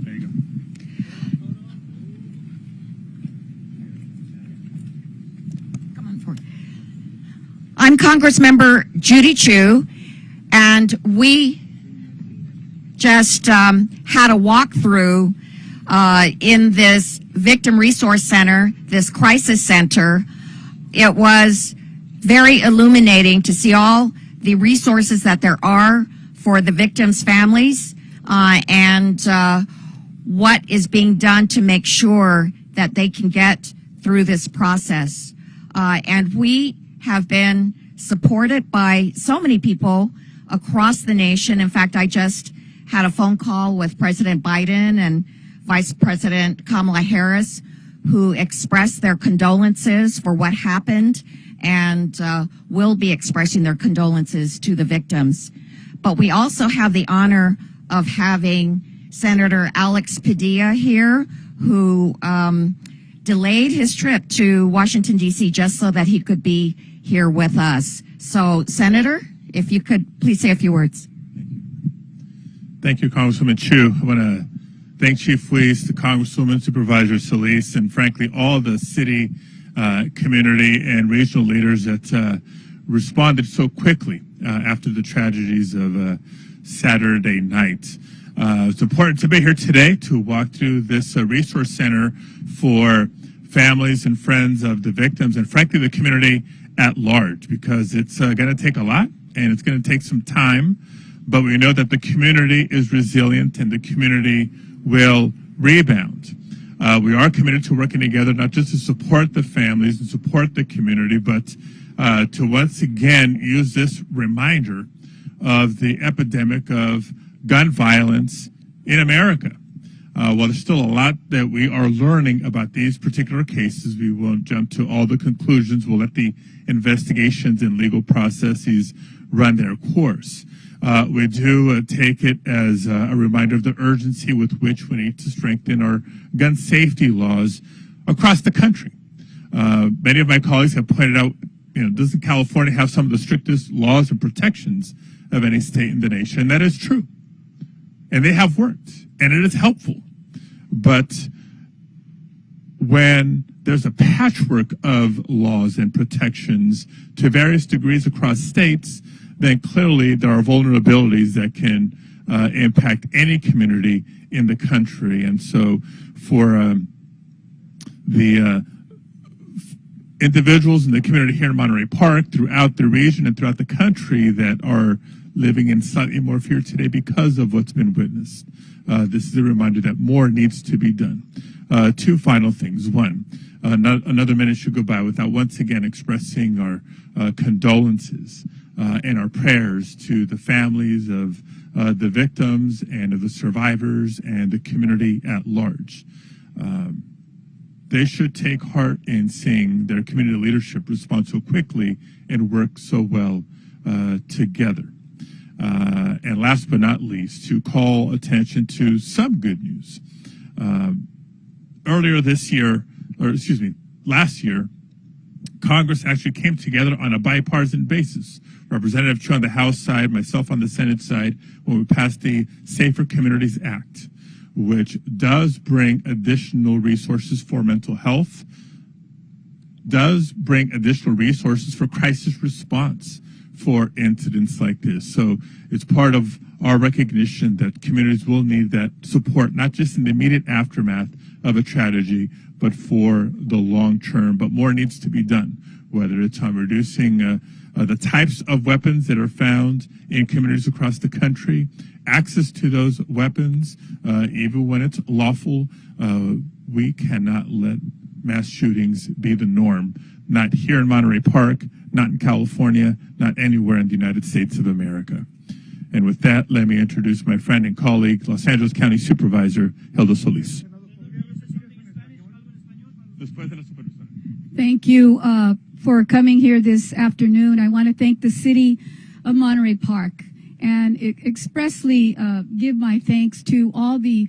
There you go. Come on forward. I'm Congressmember Judy Chu, and we just had a walkthrough in this Victim Resource Center, this crisis center. It was very illuminating to see all the resources that there are for the victims' families and what is being done to make sure that they can get through this process. And we have been supported by so many people across the nation. In fact, I just had a phone call with President Biden and Vice President Kamala Harris, who expressed their condolences for what happened and will be expressing their condolences to the victims. But we also have the honor of having Senator Alex Padilla here, who delayed his trip to Washington, D.C. just so that he could be here with us. So, Senator, if you could please say a few words. Thank you, Congresswoman Chu. I want to thank Chief Weiss, the Congresswoman, Supervisor Solis, and frankly all the city, community, and regional leaders that responded so quickly after the tragedies of Saturday night. It's important to be here today to walk through this resource center for families and friends of the victims and frankly the community at large, because it's going to take a lot and it's going to take some time, but we know that the community is resilient and the community will rebound. We are committed to working together, not just to support the families and support the community, but to once again use this reminder of the epidemic of gun violence in America. While there's still a lot that we are learning about these particular cases, we won't jump to all the conclusions. We'll let the investigations and legal processes run their course. We do take it as a reminder of the urgency with which we need to strengthen our gun safety laws across the country. Many of my colleagues have pointed out, doesn't California have some of the strictest laws and protections of any state in the nation? And that is true. And they have worked, and it is helpful. But when there's a patchwork of laws and protections to various degrees across states, then clearly there are vulnerabilities that can impact any community in the country. And so for the individuals in the community here in Monterey Park, throughout the region and throughout the country that are living in slightly more fear today because of what's been witnessed, this is a reminder that more needs to be done. Two final things. One, another minute should go by without once again expressing our condolences and our prayers to the families of the victims and of the survivors and the community at large. They should take heart in seeing their community leadership respond so quickly and work so well together. And last but not least, to call attention to some good news. Earlier this year, last year, Congress actually came together on a bipartisan basis. Representative Chu on the House side, myself on the Senate side, when we passed the Safer Communities Act, which does bring additional resources for mental health, does bring additional resources for crisis response for incidents like this. So it's part of our recognition that communities will need that support, not just in the immediate aftermath of a tragedy, but for the long term. But more needs to be done, whether it's on reducing the types of weapons that are found in communities across the country, access to those weapons, even when it's lawful. We cannot let mass shootings be the norm, not here in Monterey Park, not in California, not anywhere in the United States of America. And with that, let me introduce my friend and colleague, Los Angeles County Supervisor Hilda Solis. Thank you for coming here this afternoon. I want to thank the city of Monterey Park and expressly give my thanks to all the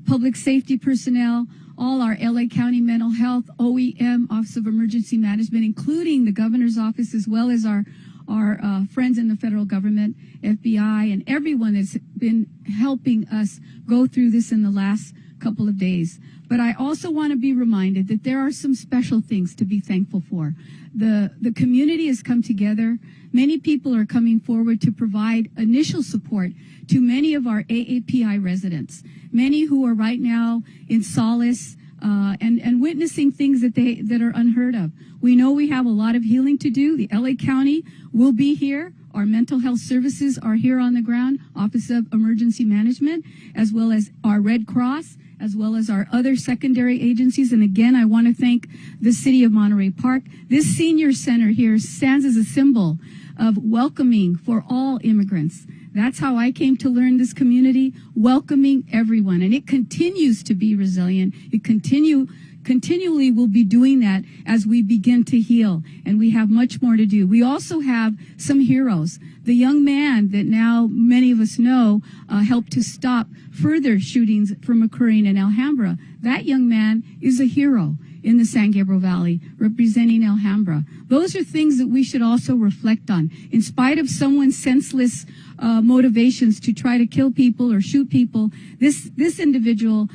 public safety personnel, all our LA County Mental Health, OEM, Office of Emergency Management, including the governor's office, as well as our our friends in the federal government, FBI, and everyone that's been helping us go through this in the last couple of days. But I also want to be reminded that there are some special things to be thankful for. The community has come together. Many people are coming forward to provide initial support to many of our AAPI residents, many who are right now in solace and witnessing things that are unheard of. We know we have a lot of healing to do. The LA County will be here. Our mental health services are here on the ground, Office of Emergency Management, as well as our Red Cross, as well as our other secondary agencies. And again, I want to thank the city of Monterey Park. This senior center here stands as a symbol of welcoming for all immigrants. That's how I came to learn this community, welcoming everyone. And it continues to be resilient. It continually will be doing that as we begin to heal. And we have much more to do. We also have some heroes. The young man that now many of us know helped to stop further shootings from occurring in Alhambra. That young man is a hero in the San Gabriel Valley, representing Alhambra. Those are things that we should also reflect on. In spite of someone's senseless motivations to try to kill people or shoot people, this individual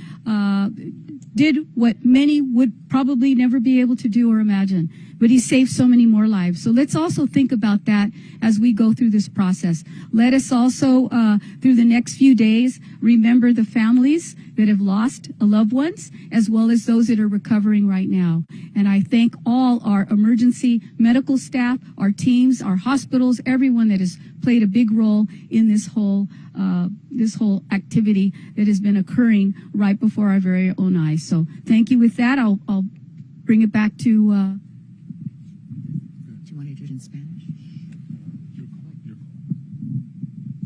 did what many would probably never be able to do or imagine. But he saved so many more lives. So let's also think about that as we go through this process. Let us also, through the next few days, remember the families that have lost loved ones, as well as those that are recovering right now. And I thank all our emergency medical staff, our teams, our hospitals, everyone that has played a big role in this whole activity that has been occurring right before our very own eyes. So thank you. With that, I'll bring it back to. Do you want to do it in Spanish?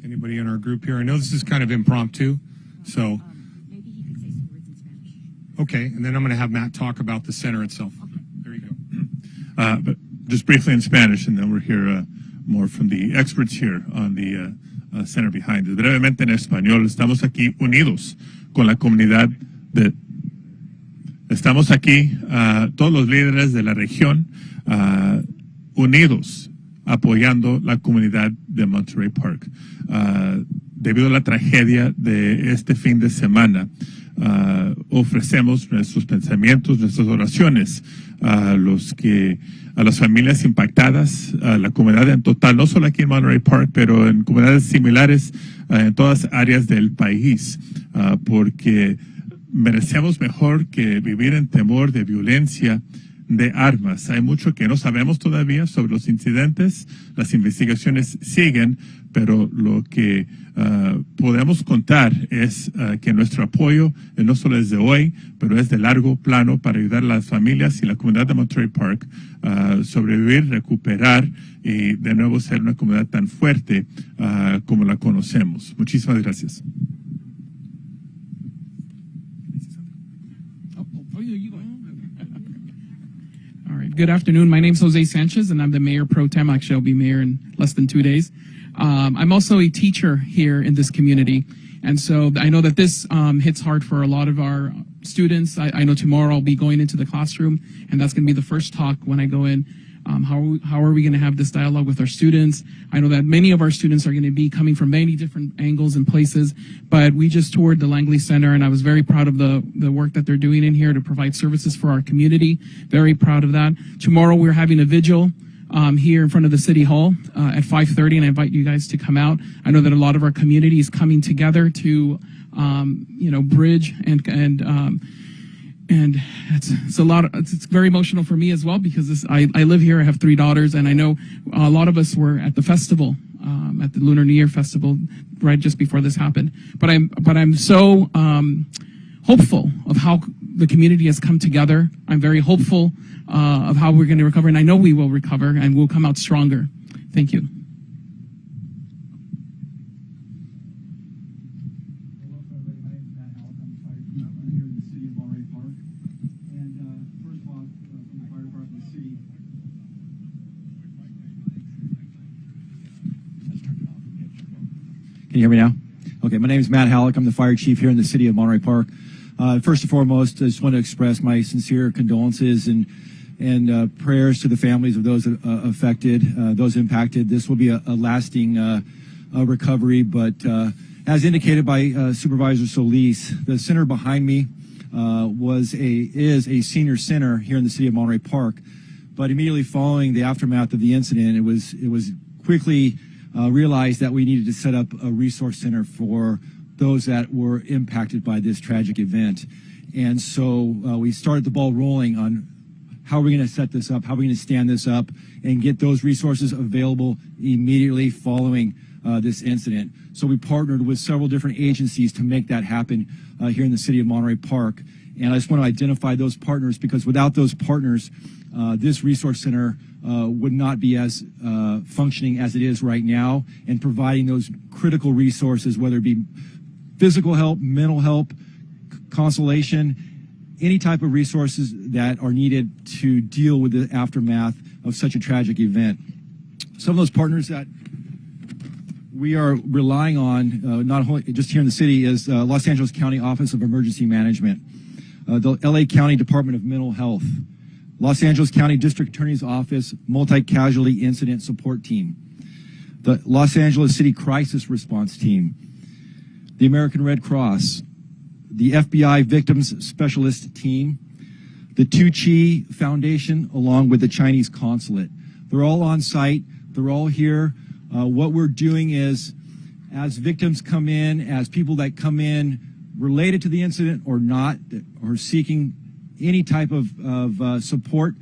Anybody in our group here? I know this is kind of impromptu, so. Maybe he could say some words in Spanish. Okay, and then I'm going to have Matt talk about the center itself. Okay. There you go. But just briefly in Spanish, and then we'll hear more from the experts here on the center behind it. Brevemente en español, estamos aquí unidos con la comunidad de... Estamos aquí, todos los líderes de la región, unidos, apoyando la comunidad de Monterey Park. Debido a la tragedia de este fin de semana, ofrecemos nuestros pensamientos, nuestras oraciones a las familias impactadas, a la comunidad en total, no solo aquí en Monterey Park, pero en comunidades similares en todas áreas del país, porque merecemos mejor que vivir en temor de violencia, de armas. Hay mucho que no sabemos todavía sobre los incidentes, las investigaciones siguen, pero lo que podemos contar es que nuestro apoyo no solo es de hoy, pero es de largo plano para ayudar a las familias y la comunidad de Monterey Park a sobrevivir, recuperar y de nuevo ser una comunidad tan fuerte como la conocemos. Muchísimas gracias. All right. Good afternoon. My name's Jose Sanchez, and I'm the mayor pro tem. Actually, I'll be mayor in less than 2 days. I'm also a teacher here in this community, and so I know that this hits hard for a lot of our students. I know tomorrow I'll be going into the classroom, and that's going to be the first talk when I go in. How are we going to have this dialogue with our students? I know that many of our students are going to be coming from many different angles and places, but we just toured the Langley Center, and I was very proud of the work that they're doing in here to provide services for our community. Very proud of that. Tomorrow we're having a vigil here in front of the City Hall at 5:30, and I invite you guys to come out. I know that a lot of our community is coming together to, bridge and it's a lot. It's very emotional for me as well because I live here. I have 3 daughters, and I know a lot of us were at the festival, at the Lunar New Year festival, right just before this happened. But I'm so hopeful of how the community has come together. I'm very hopeful of how we're going to recover, and I know we will recover and we'll come out stronger. Thank you. Can you hear me now? Okay, my name is Matt Halleck. I'm the fire chief here in the city of Monterey Park. First and foremost, I just want to express my sincere condolences and and prayers to the families of those affected, those impacted. This will be a lasting recovery, but as indicated by Supervisor Solis, the center behind me is a senior center here in the city of Monterey Park. But immediately following the aftermath of the incident, it was quickly realized that we needed to set up a resource center for those that were impacted by this tragic event. And so we started the ball rolling on how are we going to set this up, how are we going to stand this up, and get those resources available immediately following this incident. So we partnered with several different agencies to make that happen here in the city of Monterey Park. And I just want to identify those partners, because without those partners, this resource center would not be as functioning as it is right now, and providing those critical resources, whether it be physical help, mental help, consolation, any type of resources that are needed to deal with the aftermath of such a tragic event. Some of those partners that we are relying on, not only just here in the city, is Los Angeles County Office of Emergency Management, the LA County Department of Mental Health, Los Angeles County District Attorney's Office Multi-Casualty Incident Support Team, the Los Angeles City Crisis Response Team, the American Red Cross, the FBI Victims Specialist Team, the Tu Chi Foundation, along with the Chinese Consulate. They're all on site. They're all here. What we're doing is, as victims come in, as people that come in related to the incident or not, or seeking any type of support,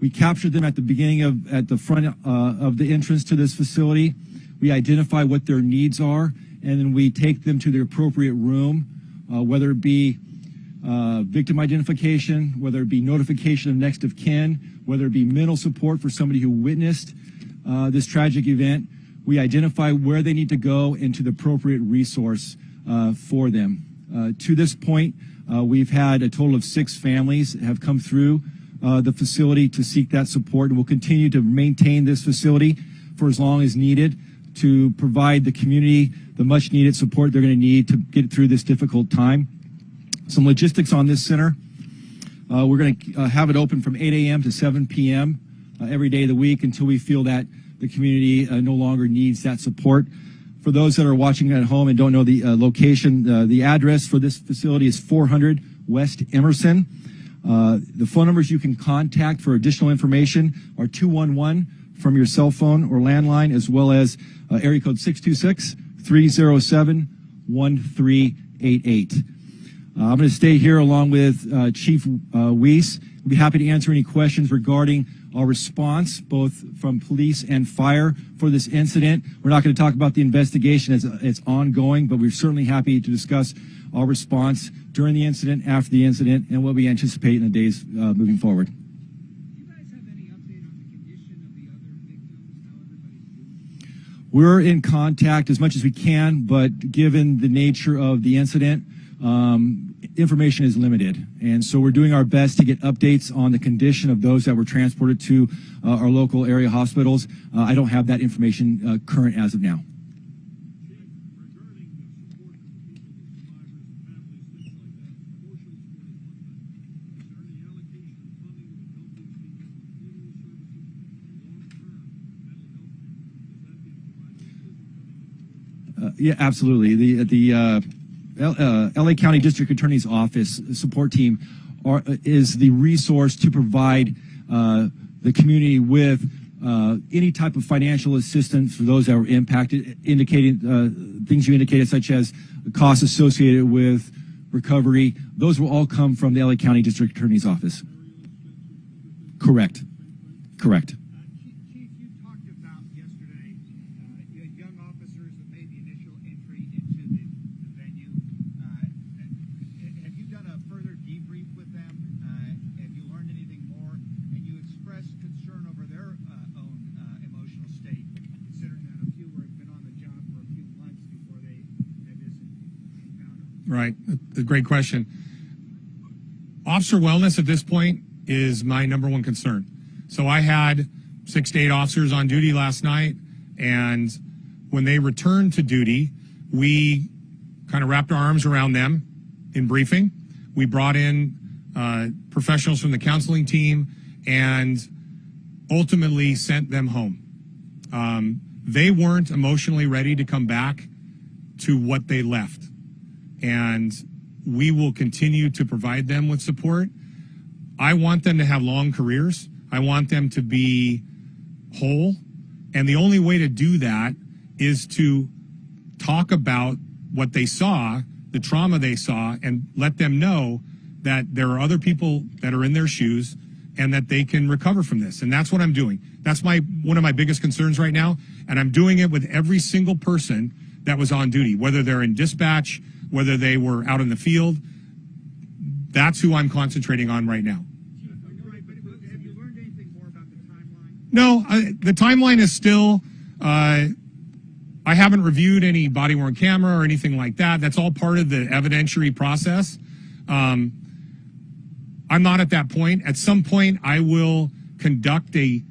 we capture them at the beginning at the front of the entrance to this facility. We identify what their needs are, and then we take them to the appropriate room, whether it be victim identification, whether it be notification of next of kin, whether it be mental support for somebody who witnessed this tragic event. We identify where they need to go and to the appropriate resource for them. To this point, we've had a total of 6 families have come through the facility to seek that support, and we'll continue to maintain this facility for as long as needed to provide the community the much needed support they're going to need to get through this difficult time. Some logistics on this center. We're going to have it open from 8 a.m. to 7 p.m. Every day of the week until we feel that the community no longer needs that support. For those that are watching at home and don't know the location, the address for this facility is 400 West Emerson. The phone numbers you can contact for additional information are 211 from your cell phone or landline, as well as area code 626-307-1388. I'm going to stay here along with Chief Weiss. We'll be happy to answer any questions regarding our response, both from police and fire, for this incident. We're not going to talk about the investigation as it's ongoing, but we're certainly happy to discuss our response during the incident, after the incident, and what we anticipate in the days moving forward. Do you guys have any update on the condition of the other victims, how everybody's doing? We're in contact as much as we can, but given the nature of the incident, information is limited. And so we're doing our best to get updates on the condition of those that were transported to our local area hospitals. I don't have that information current as of now. Yeah, absolutely. The LA County District Attorney's Office support team is the resource to provide the community with any type of financial assistance for those that were impacted, indicating things you indicated, such as costs associated with recovery. Those will all come from the LA County District Attorney's Office. Correct. Correct. Chief, you talked about yesterday, you had young officers that made the initial entry into the venue. Have you done a further debrief with them? Have you learned anything more? And you expressed concern over their own emotional state, considering that a few had been on the job for a few months before they had this encounter. Right. A great question. Officer wellness at this point is my number one concern. So I had 6 to 8 officers on duty last night, and when they returned to duty, we kind of wrapped our arms around them in briefing. We brought in professionals from the counseling team and ultimately sent them home. They weren't emotionally ready to come back to what they left. And we will continue to provide them with support. I want them to have long careers. I want them to be whole. And the only way to do that is to talk about what they saw, the trauma they saw, and let them know that there are other people that are in their shoes and that they can recover from this. And that's what I'm doing. That's one of my biggest concerns right now. And I'm doing it with every single person that was on duty, whether they're in dispatch, whether they were out in the field. That's who I'm concentrating on right now. Have you learned anything more about the timeline? No, the timeline is still, I haven't reviewed any body-worn camera or anything like that. That's all part of the evidentiary process. I'm not at that point. At some point, I will conduct a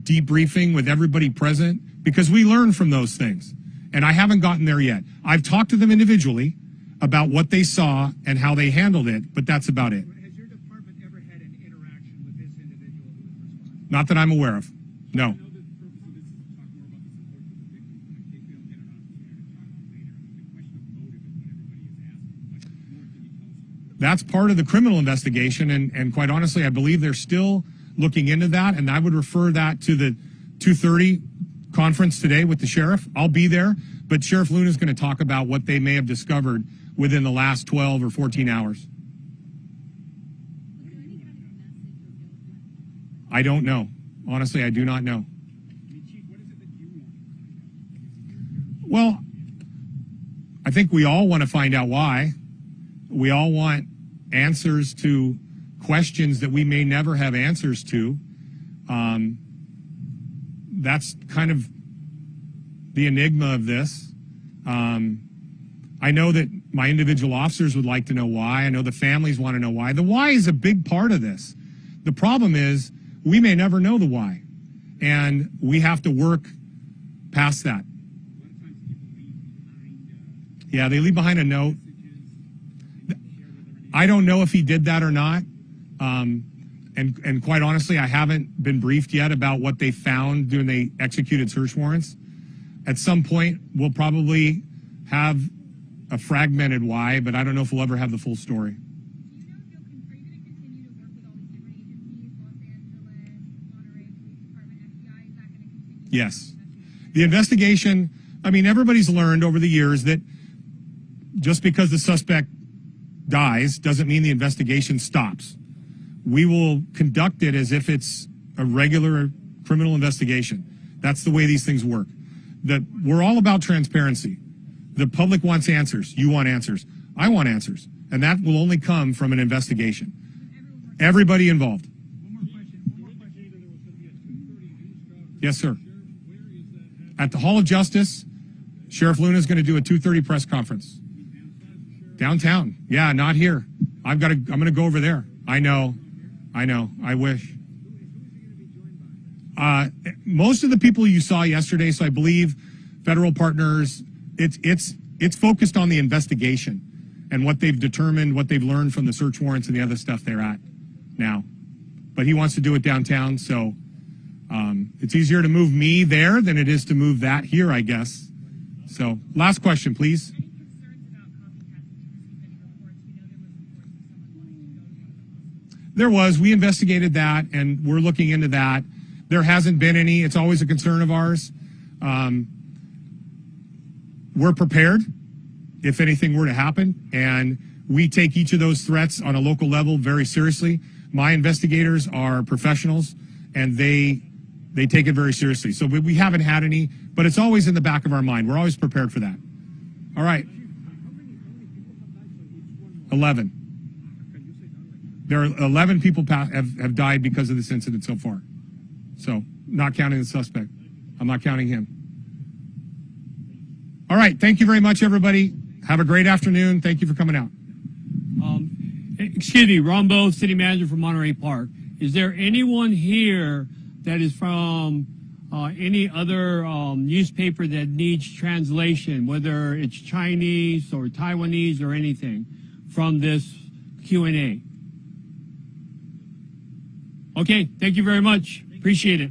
debriefing with everybody present because we learn from those things. And I haven't gotten there yet. I've talked to them individually about what they saw and how they handled it, but that's about it. Has your department ever had an interaction with this individual who was responsible? Not that I'm aware of. No. That's part of the criminal investigation, and quite honestly, I believe they're still looking into that, and I would refer that to the 2:30 conference today with the sheriff. I'll be there, but Sheriff Luna is going to talk about what they may have discovered within the last 12 or 14 hours. I don't know. Honestly, I do not know. Well, I think we all want to find out why. We all want answers to questions that we may never have answers to. That's kind of the enigma of this. I know that my individual officers would like to know why. I know the families want to know why. The why is a big part of this. The problem is we may never know the why, and we have to work past that. Yeah, they leave behind a note. I don't know if he did that or not. And quite honestly, I haven't been briefed yet about what they found when they executed search warrants. At some point, we'll probably have a fragmented why, but I don't know if we'll ever have the full story. Do you know if are you going to continue to work with all these different agencies, Los Angeles, Monterey Police Department, FBI? Is that going to continue? Yes. The investigation, I mean, everybody's learned over the years that just because the suspect dies doesn't mean the investigation stops. We will conduct it as if it's a regular criminal investigation. That's the way these things work. We're all about transparency. The public wants answers. You want answers. I want answers. And that will only come from an investigation. Everybody involved. One more question. Yes, sir. At the Hall of Justice, Sheriff Luna is going to do a 2:30 press conference. Downtown. Yeah, not here. I'm going to go over there. I know. I wish. Most of the people you saw yesterday, so I believe federal partners, it's focused on the investigation and what they've determined, what they've learned from the search warrants and the other stuff they're at now. But he wants to do it downtown, so it's easier to move me there than it is to move that here, I guess. So, last question, please. Any concerns about copycats? Have you received any reports? We know there was, of course, someone wanting to go to one of the hospitals. There was. We investigated that, and we're looking into that. There hasn't been any. It's always a concern of ours. We're prepared if anything were to happen, and we take each of those threats on a local level very seriously. My investigators are professionals, and they take it very seriously. So we haven't had any, but it's always in the back of our mind. We're always prepared for that. All right. 11. There are 11 people have died because of this incident so far. So, not counting the suspect. I'm not counting him. All right. Thank you very much, everybody. Have a great afternoon. Thank you for coming out. Excuse me, Rombo, City Manager for Monterey Park. Is there anyone here that is from any other newspaper that needs translation, whether it's Chinese or Taiwanese or anything, from this Q&A? Okay, thank you very much. Appreciate it.